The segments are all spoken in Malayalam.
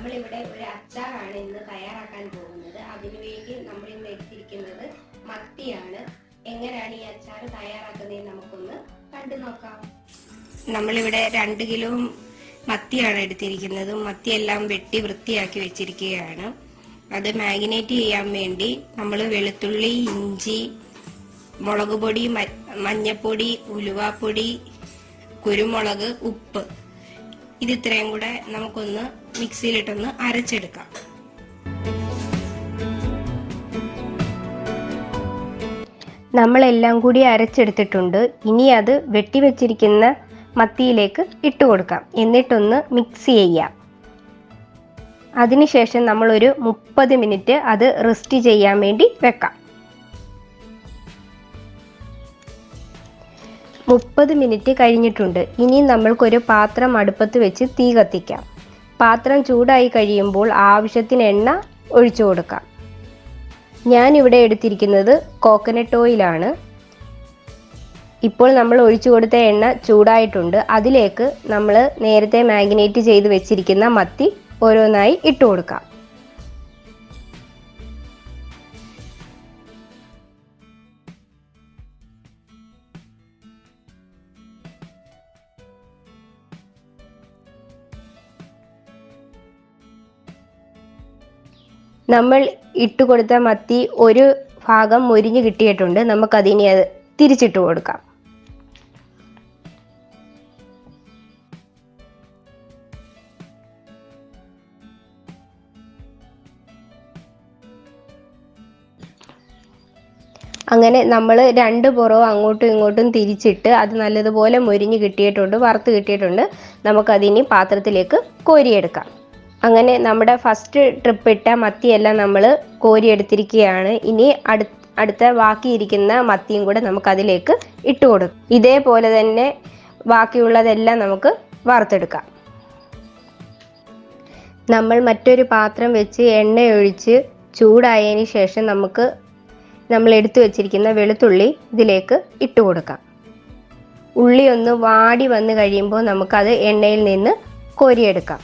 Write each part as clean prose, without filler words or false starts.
നമ്മളിവിടെ ഒരു അച്ചാറാണ് ഇന്ന് തയ്യാറാക്കാൻ പോകുന്നത്. അതിനുവേണ്ടി നമ്മൾ ഇന്ന് എടുത്തിരിക്കുന്നത് മത്തിയാണ്. എങ്ങനെയാണ് ഈ അച്ചാർ തയ്യാറാക്കുന്നത് നമുക്കൊന്ന് കണ്ടു നോക്കാം. നമ്മളിവിടെ 2 കിലോ മത്തിയാണ് എടുത്തിരിക്കുന്നത്. മത്തിയെല്ലാം വെട്ടി വൃത്തിയാക്കി വെച്ചിരിക്കുകയാണ്. അത് മാരിനേറ്റ് ചെയ്യാൻ വേണ്ടി നമ്മൾ വെളുത്തുള്ളി, ഇഞ്ചി, മുളക് പൊടി, മഞ്ഞപ്പൊടി, ഉലുവാപ്പൊടി, കുരുമുളക്, ഉപ്പ് ഇത് ഇത്രയും കൂടെ നമുക്കൊന്ന് മിക്സിയിലിട്ടൊന്ന് അരച്ചെടുക്കാം. നമ്മളെല്ലാം കൂടി അരച്ചെടുത്തിട്ടുണ്ട്. ഇനി അത് വെട്ടിവെച്ചിരിക്കുന്ന മത്തിയിലേക്ക് ഇട്ട് കൊടുക്കാം. എന്നിട്ടൊന്ന് മിക്സ് ചെയ്യാം. അതിനുശേഷം നമ്മളൊരു 30 മിനിറ്റ് അത് റെസ്റ്റ് ചെയ്യാൻ വേണ്ടി വെക്കാം. 30 മിനിറ്റ് കഴിഞ്ഞിട്ടുണ്ട്. ഇനി നമ്മൾക്കൊരു പാത്രം അടുപ്പത്ത് വെച്ച് തീ കത്തിക്കാം. പാത്രം ചൂടായി കഴിയുമ്പോൾ ആവശ്യത്തിന് എണ്ണ ഒഴിച്ചു കൊടുക്കാം. ഞാനിവിടെ എടുത്തിരിക്കുന്നത് കോക്കനട്ട് ഓയിലാണ്. ഇപ്പോൾ നമ്മൾ ഒഴിച്ചു കൊടുത്ത എണ്ണ ചൂടായിട്ടുണ്ട്. അതിലേക്ക് നമ്മൾ നേരത്തെ മാരിനേറ്റ് ചെയ്ത് വെച്ചിരിക്കുന്ന മത്തി ഓരോന്നായി ഇട്ട് കൊടുക്കാം. നമ്മൾ ഇട്ടുകൊടുത്ത മത്തി ഒരു ഭാഗം മൊരിഞ്ഞ് കിട്ടിയിട്ടുണ്ട്. നമുക്കതിനെ തിരിച്ചിട്ട് കൊടുക്കാം. അങ്ങനെ നമ്മൾ 2 പുറവും അങ്ങോട്ടും ഇങ്ങോട്ടും തിരിച്ചിട്ട് അത് നല്ലതുപോലെ മൊരിഞ്ഞ് കിട്ടിയിട്ടുണ്ട്, വറുത്ത് കിട്ടിയിട്ടുണ്ട്. നമുക്കതിനി പാത്രത്തിലേക്ക് കോരിയെടുക്കാം. അങ്ങനെ നമ്മുടെ ഫസ്റ്റ് ട്രിപ്പ് ഇട്ട മത്തിയെല്ലാം നമ്മൾ കോരിയെടുത്തിരിക്കുകയാണ്. ഇനി അടുത്ത ബാക്കിയിരിക്കുന്ന മത്തിയും കൂടെ നമുക്കതിലേക്ക് ഇട്ട് കൊടുക്കാം. ഇതേപോലെ തന്നെ ബാക്കിയുള്ളതെല്ലാം നമുക്ക് വറുത്തെടുക്കാം. നമ്മൾ മറ്റൊരു പാത്രം വെച്ച് എണ്ണയൊഴിച്ച് ചൂടായതിന് ശേഷം നമ്മൾ എടുത്തു വെച്ചിരിക്കുന്ന വെളുത്തുള്ളി ഇതിലേക്ക് ഇട്ട് കൊടുക്കാം. ഉള്ളി ഒന്ന് വാടി വന്ന് കഴിയുമ്പോൾ നമുക്കത് എണ്ണയിൽ നിന്ന് കോരിയെടുക്കാം.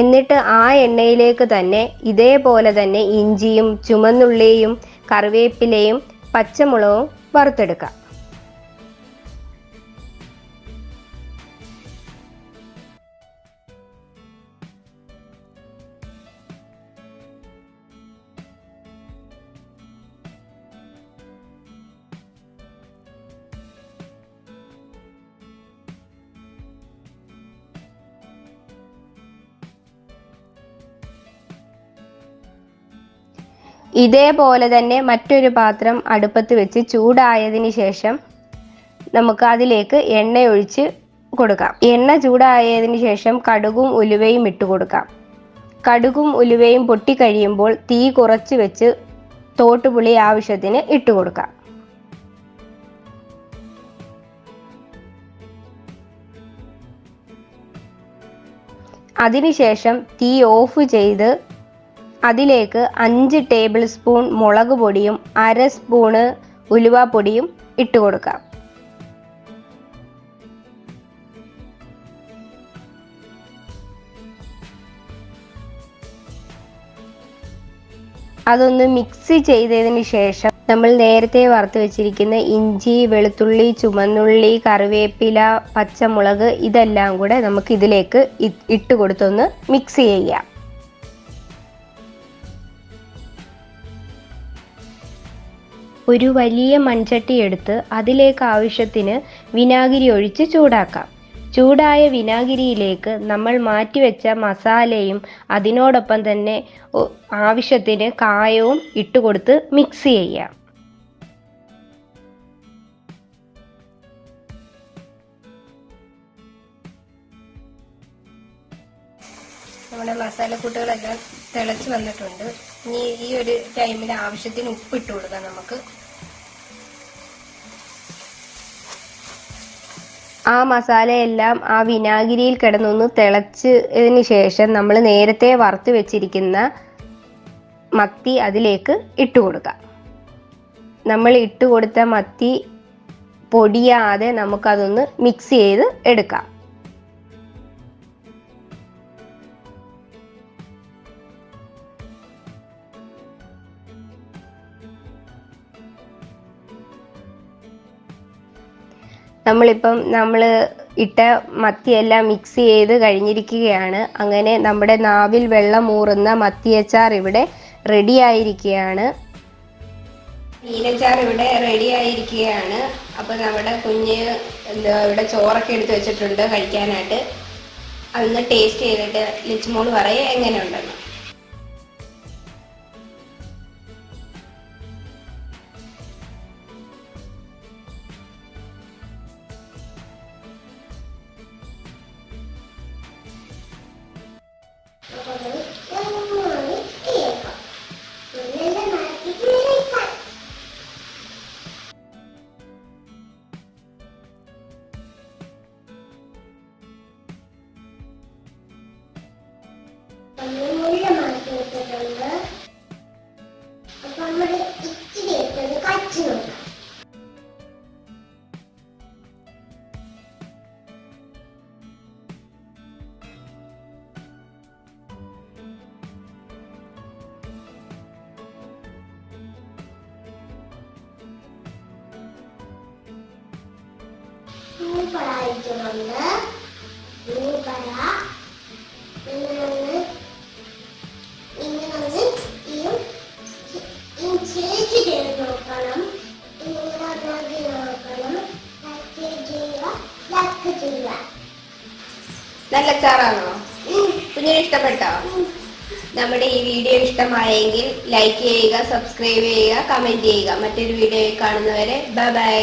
എന്നിട്ട് ആ എണ്ണയിലേക്ക് തന്നെ ഇതേപോലെ തന്നെ ഇഞ്ചിയും ചുമന്നുള്ളിയും കറിവേപ്പിലയും പച്ചമുളകും വറുത്തെടുക്കാം. ഇതേപോലെ തന്നെ മറ്റൊരു പാത്രം അടുപ്പത്ത് വെച്ച് ചൂടായതിന് ശേഷം നമുക്ക് അതിലേക്ക് എണ്ണ ഒഴിച്ച് കൊടുക്കാം. എണ്ണ ചൂടായതിന് ശേഷം കടുകും ഉലുവയും ഇട്ട് കൊടുക്കാം. കടുകും ഉലുവയും പൊട്ടിക്കഴിയുമ്പോൾ തീ കുറച്ച് വെച്ച് തോട്ടുപുളി ആവശ്യത്തിന് ഇട്ട് കൊടുക്കാം. അതിനുശേഷം തീ ഓഫ് ചെയ്ത് അതിലേക്ക് 5 ടേബിൾ സ്പൂൺ മുളക് പൊടിയും 1/2 സ്പൂണ് ഉലുവാപ്പൊടിയും ഇട്ട് കൊടുക്കാം. അതൊന്ന് മിക്സ് ചെയ്തതിന് ശേഷം നമ്മൾ നേരത്തെ വറുത്ത് വെച്ചിരിക്കുന്ന ഇഞ്ചി, വെളുത്തുള്ളി, ചുമന്നുള്ളി, കറിവേപ്പില, പച്ചമുളക് ഇതെല്ലാം കൂടെ നമുക്ക് ഇതിലേക്ക് ഇട്ട് കൊടുത്തൊന്ന് മിക്സ് ചെയ്യാം. ഒരു വലിയ മൺചട്ടി എടുത്ത് അതിലേക്ക് ആവശ്യത്തിന് വിനാഗിരി ഒഴിച്ച് ചൂടാക്കാം. ചൂടായ വിനാഗിരിയിലേക്ക് നമ്മൾ മാറ്റിവെച്ച മസാലയും അതിനോടൊപ്പം തന്നെ ആവശ്യത്തിന് കായവും ഇട്ടുകൊടുത്ത് മിക്സ് ചെയ്യാം. നമ്മുടെ മസാലക്കൂട്ടുകളെല്ലാം തിളച്ച് വന്നിട്ടുണ്ട്. ഇനി ഈ ഒരു ടൈമിൽ ആവശ്യത്തിന് ഉപ്പിട്ട് കൊടുക്കാം. നമുക്ക് ആ മസാലയെല്ലാം ആ വിനാഗിരിയിൽ കിടന്നൊന്ന് തിളച്ചതിന് ശേഷം നമ്മൾ നേരത്തെ വറുത്ത് വെച്ചിരിക്കുന്ന മത്തി അതിലേക്ക് ഇട്ട് കൊടുക്കാം. നമ്മൾ ഇട്ട് കൊടുത്ത മത്തി പൊടിയാതെ നമുക്കതൊന്ന് മിക്സ് ചെയ്ത് എടുക്കാം. നമ്മൾ ഇട്ട മത്തിയെല്ലാം മിക്സ് ചെയ്ത് കഴിഞ്ഞിരിക്കുകയാണ്. അങ്ങനെ നമ്മുടെ നാവിൽ വെള്ളമൂറുന്ന മത്തിയച്ചാർ ഇവിടെ റെഡി ആയിരിക്കുകയാണ്. മീനച്ചാർ ഇവിടെ റെഡി ആയിരിക്കുകയാണ്. അപ്പോൾ നമ്മുടെ കുഞ്ഞ് ഇവിടെ ചോറൊക്കെ എടുത്ത് വെച്ചിട്ടുണ്ട് കഴിക്കാനായിട്ട്. അതൊന്ന് ടേസ്റ്റ് ചെയ്തിട്ട് ലിച്ചുമോള് പറയും എങ്ങനെയുണ്ടെന്ന്. സൂപ്പറായിട്ടുള്ള നല്ല അച്ചാറാണോ? കുഞ്ഞിന് ഇഷ്ടപ്പെട്ടോ? നമ്മുടെ ഈ വീഡിയോ ഇഷ്ടമായെങ്കിൽ ലൈക്ക് ചെയ്യുക, സബ്സ്ക്രൈബ് ചെയ്യുക, കമന്റ് ചെയ്യുക. മറ്റൊരു വീഡിയോയിൽ കാണുന്നവരെ ബൈ ബൈ.